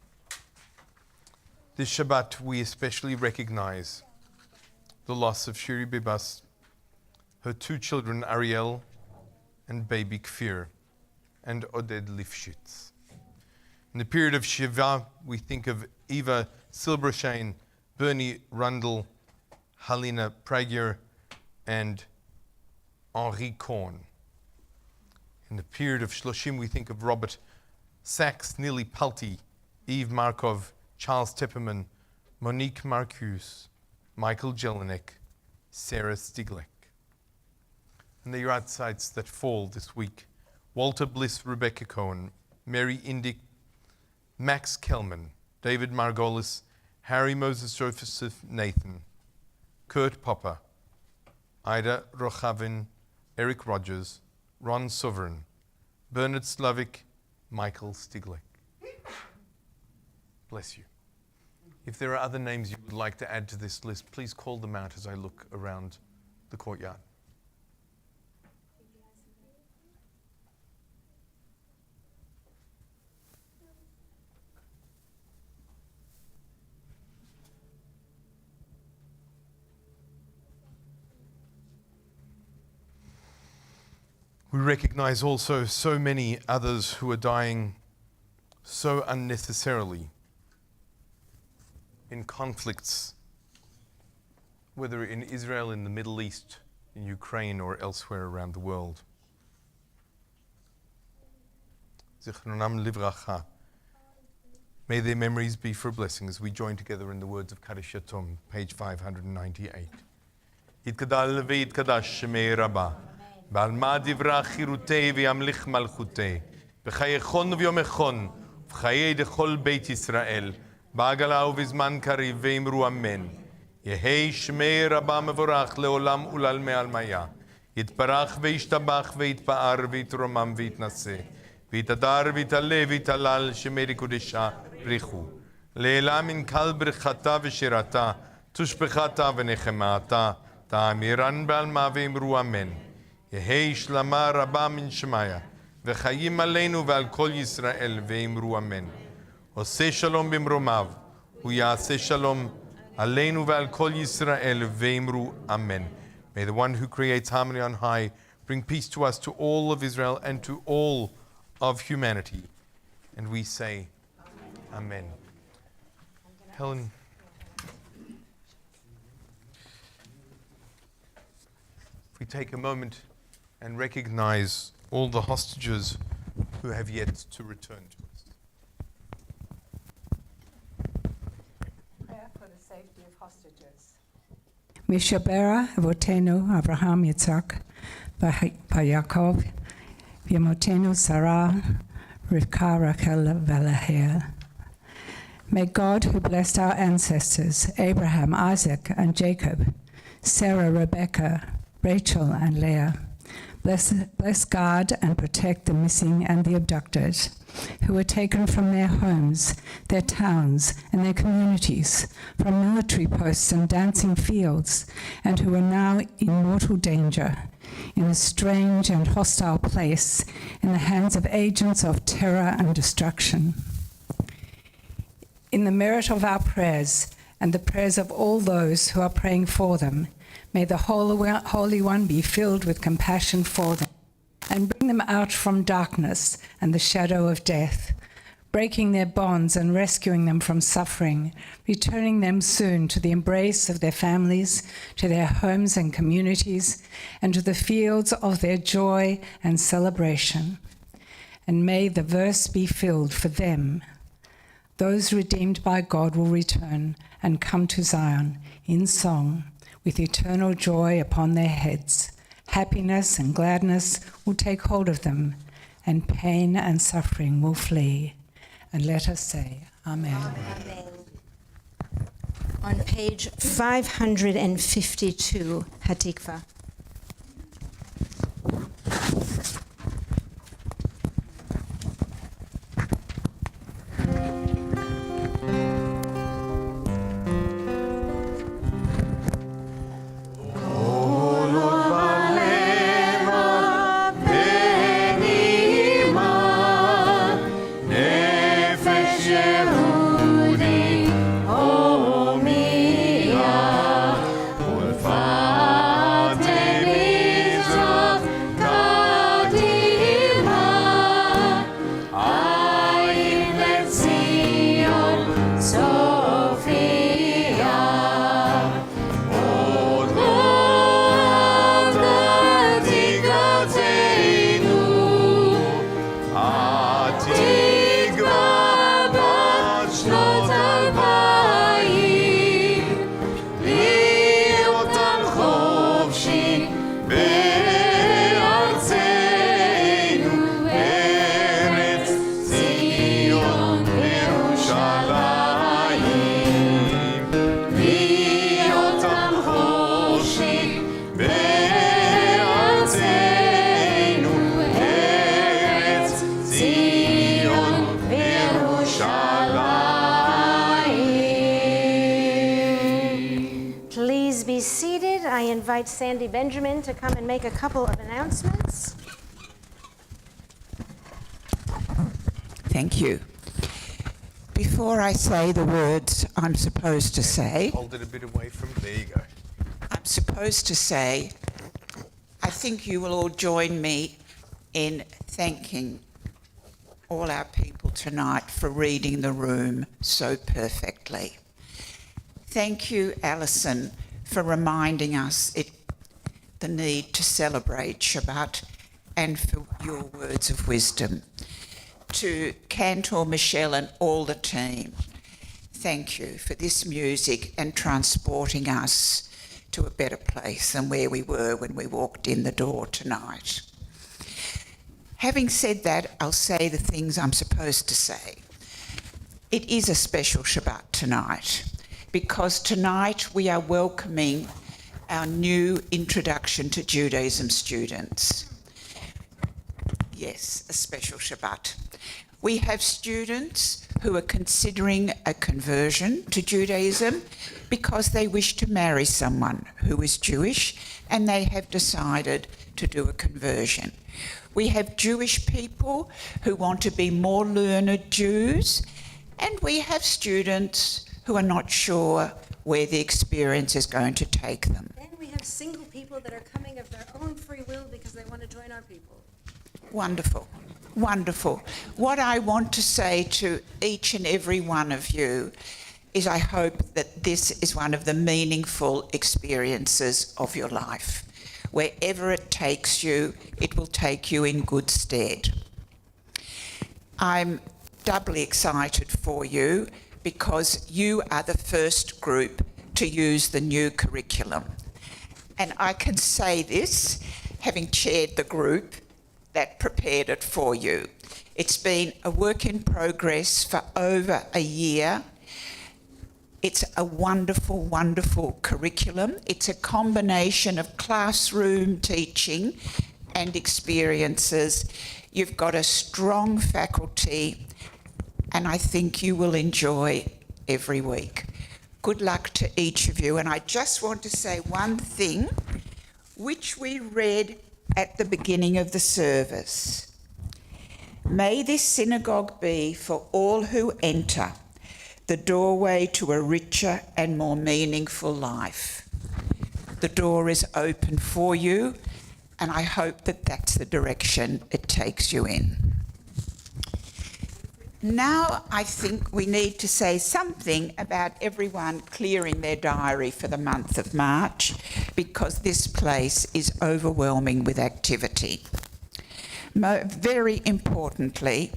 This Shabbat, we especially recognize the loss of Shiri Bibas, her two children, Ariel and baby Kfir, and Oded Lifshitz. In the period of Shiva, we think of Eva Silbershain, Bernie Rundle, Halina Prager, and Henri Korn. In the period of Shloshim, we think of Robert Sachs, Nili Palti, Eve Markov, Charles Tepperman, Monique Marcuse, Michael Jelinek, Sarah Stiglek. And the Yahrzeits that fall this week: Walter Bliss, Rebecca Cohen, Mary Indick, Max Kellman, David Margolis, Harry Moses Joseph Nathan, Kurt Popper, Ida Rochavin, Eric Rogers, Ron Sovereign, Bernard Slavik, Michael Stiglek. Bless you. If there are other names you would like to add to this list, please call them out as I look around the courtyard. We recognize also so many others who are dying so unnecessarily in conflicts, whether in Israel, in the Middle East, in Ukraine, or elsewhere around the world. Zichronam livracha. May their memories be for a blessing as we join together in the words of Kaddish Yatom, page 598. Yitkadal v'yitkadash shemei Rabbah. בעלמא דברה חירותי וימליך מלכותי בחייכון ויומכון ובחיי דכל בית ישראל בעגלה ובזמן קריב ואמרו אמן יהי שמי רבה מבורך לעולם ולעלמי עלמיה יתברך וישתבח ויתפאר ויתרומם ויתנשא ויתהדר ויתעלה ויתהלל שמי קודשה בריחו לעילה מן כל ברכתה ושירתה תושבחתה ונחמתה תאמירן בעלמא ואמרו אמן יהי שלמה רבה מן שמיה, וחיים עלינו ועל כל ישראל, ואמרו אמן. עושה שלום במרומיו, הוא יעשה שלום עלינו ועל כל ישראל, ואמרו אמן. May the one who creates harmony on high bring peace to us, to all of Israel, and to all of humanity. And we say, amen. Helen. If we take a moment and recognize all the hostages who have yet to return to us. Prayer for the safety of hostages. Mishabera Avotenu Abraham Yitzhak Yaakov V'Yamotenu Sarah Rivka Rachel Valahel. May God, who blessed our ancestors Abraham, Isaac, and Jacob, Sarah, Rebecca, Rachel, and Leah, bless, guard, and protect the missing and the abducted, who were taken from their homes, their towns, and their communities, from military posts and dancing fields, and who are now in mortal danger, in a strange and hostile place, in the hands of agents of terror and destruction. In the merit of our prayers and the prayers of all those who are praying for them, may the Holy One be filled with compassion for them and bring them out from darkness and the shadow of death, breaking their bonds and rescuing them from suffering, returning them soon to the embrace of their families, to their homes and communities, and to the fields of their joy and celebration. And may the verse be filled for them. Those redeemed by God will return and come to Zion in song, with eternal joy upon their heads. Happiness and gladness will take hold of them, and pain and suffering will flee. And let us say, Amen. Amen. On page 552, Hatikva. invite Sandy Benjamin to come and make a couple of announcements. Thank you. Before I say the words I'm supposed to say, Hold it a bit away from. There you go. I'm supposed to say, I think you will all join me in thanking all our people tonight for reading the room so perfectly. Thank you, Alison, for reminding us the need to celebrate Shabbat and for your words of wisdom. To Cantor Michelle and all the team, thank you for this music and transporting us to a better place than where we were when we walked in the door tonight. Having said that, I'll say the things I'm supposed to say. It is a special Shabbat tonight because tonight we are welcoming our new Introduction to Judaism students. Yes, a special Shabbat. We have students who are considering a conversion to Judaism because they wish to marry someone who is Jewish and they have decided to do a conversion. We have Jewish people who want to be more learned Jews, and we have students who are not sure where the experience is going to take them. Then we have single people that are coming of their own free will because they want to join our people. Wonderful, wonderful. What I want to say to each and every one of you is I hope that this is one of the meaningful experiences of your life. Wherever it takes you, it will take you in good stead. I'm doubly excited for you because you are the first group to use the new curriculum. And I can say this, having chaired the group that prepared it for you. It's been a work in progress for over a year. It's a wonderful, wonderful curriculum. It's a combination of classroom teaching and experiences. You've got a strong faculty, and I think you will enjoy every week. Good luck to each of you. And I just want to say one thing, which we read at the beginning of the service. May this synagogue be for all who enter the doorway to a richer and more meaningful life. The door is open for you, and I hope that that's the direction it takes you in. Now I think we need to say something about everyone clearing their diary for the month of March, because this place is overwhelming with activity. Very importantly,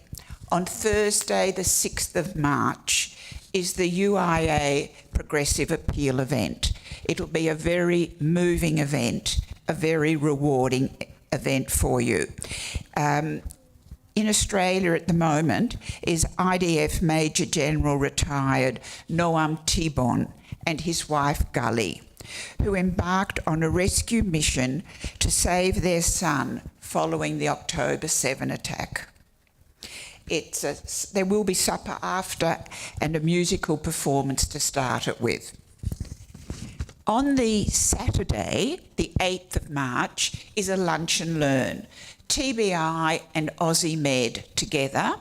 on Thursday the 6th of March is the UIA Progressive Appeal event. It'll be a very moving event, a very rewarding event for you. In Australia at the moment is IDF Major General retired Noam Tibon and his wife Gully, who embarked on a rescue mission to save their son following the October 7 attack. There will be supper after and a musical performance to start it with. On the Saturday, the 8th of March, is a lunch and learn. TBI and Aussie Med together.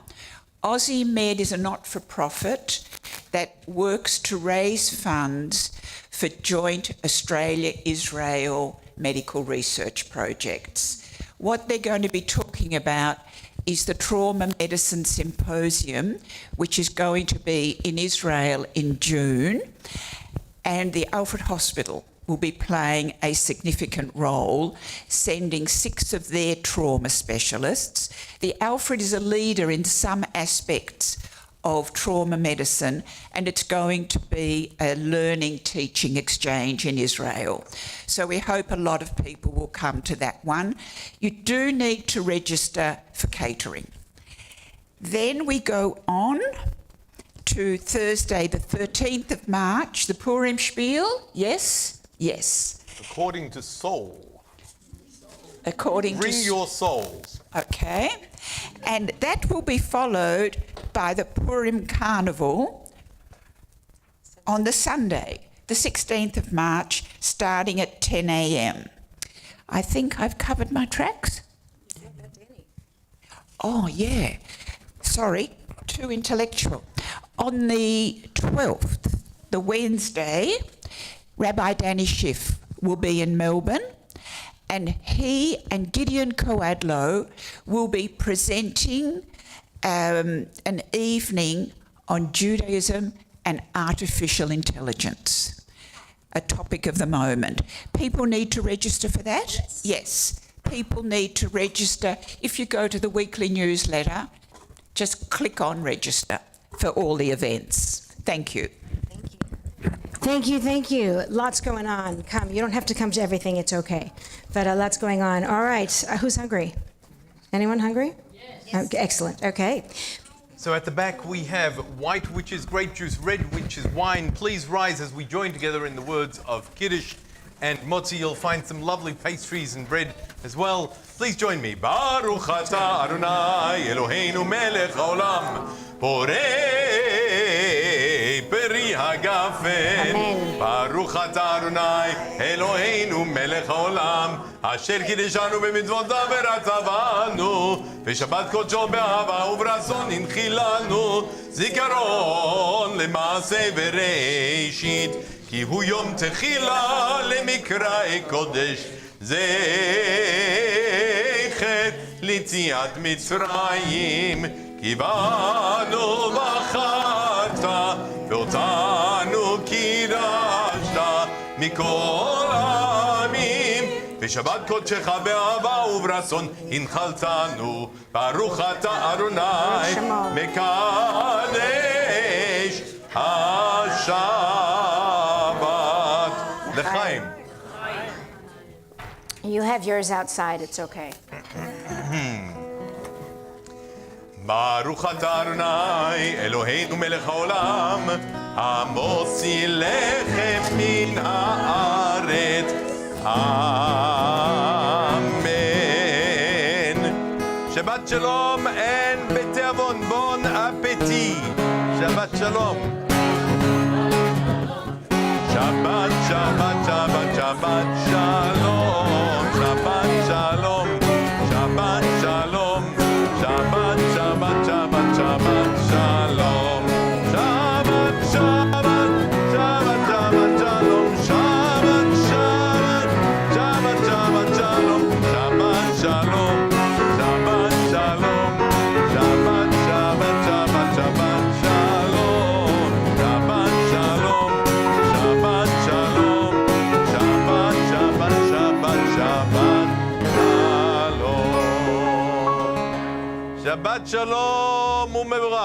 Aussie Med is a not-for-profit that works to raise funds for joint Australia-Israel medical research projects. What they're going to be talking about is the Trauma Medicine Symposium, which is going to be in Israel in June, and the Alfred Hospital will be playing a significant role, sending 6 of their trauma specialists. The Alfred is a leader in some aspects of trauma medicine, and it's going to be a learning teaching exchange in Israel. So we hope a lot of people will come to that one. You do need to register for catering. Then we go on to Thursday the 13th of March, the Purim Spiel. Yes? Yes. According to soul. According to... Bring your souls. Okay. And that will be followed by the Purim Carnival on the Sunday. the 16th of March, starting at 10 a.m. I think I've covered my tracks. Oh, yeah. Sorry, too intellectual. On the 12th, the Wednesday, Rabbi Danny Schiff will be in Melbourne, and he and Gideon Coadlo will be presenting an evening on Judaism and artificial intelligence, a topic of the moment. People need to register for that? Yes. People need to register. If you go to the weekly newsletter, just click on register for all the events. Thank you. Thank you. Lots going on. Come. You don't have to come to everything. It's okay. But lots going on. All right. Who's hungry? Anyone hungry? Yes. Excellent. Okay. So at the back we have white, which is grape juice, red, which is wine. Please rise as we join together in the words of Kiddush and Motzi. You'll find some lovely pastries and bread as well. Please join me. Baruch atah Adonai Eloheinu melech haolam borei peri hagafen. Amen. Baruch atah Adonai Eloheinu melech haolam asher kideshanu b'mitzvotav v'ratzavanu v'shabbat kodsho be'ahava u'b'ratzon inchilanu zikaron למעשה בראשית כי הוא יום תחילה למקראי קודש זכר ליציאת מצרים כי בנו בחרת ואותנו קידשת מכל העמים ושבת קודשך באהבה וברצון הנחלתנו ברוך אתה אדוני מקדש השבת לחיים. You have yours outside. It's okay. ברוך אתה אדוני אלוהינו מלך העולם המוציא לחם מן הארץ אמן. שבת שלום אין בתיאבון בון אפטי. שבת שלום. שבת שבת שבת שבת שלום. שבת שלום. שבת שלום. שבת שבת שבת שבת שלום. שבת שבת שבת שבת שלום. שבת שבת שבת שבת שלום. שבת שלום. שבת שלום. שבת שבת שבת שבת שלום. שבת שלום. שבת שלום. שבת שבת שבת שבת שלום. שבת שלום ומבורך.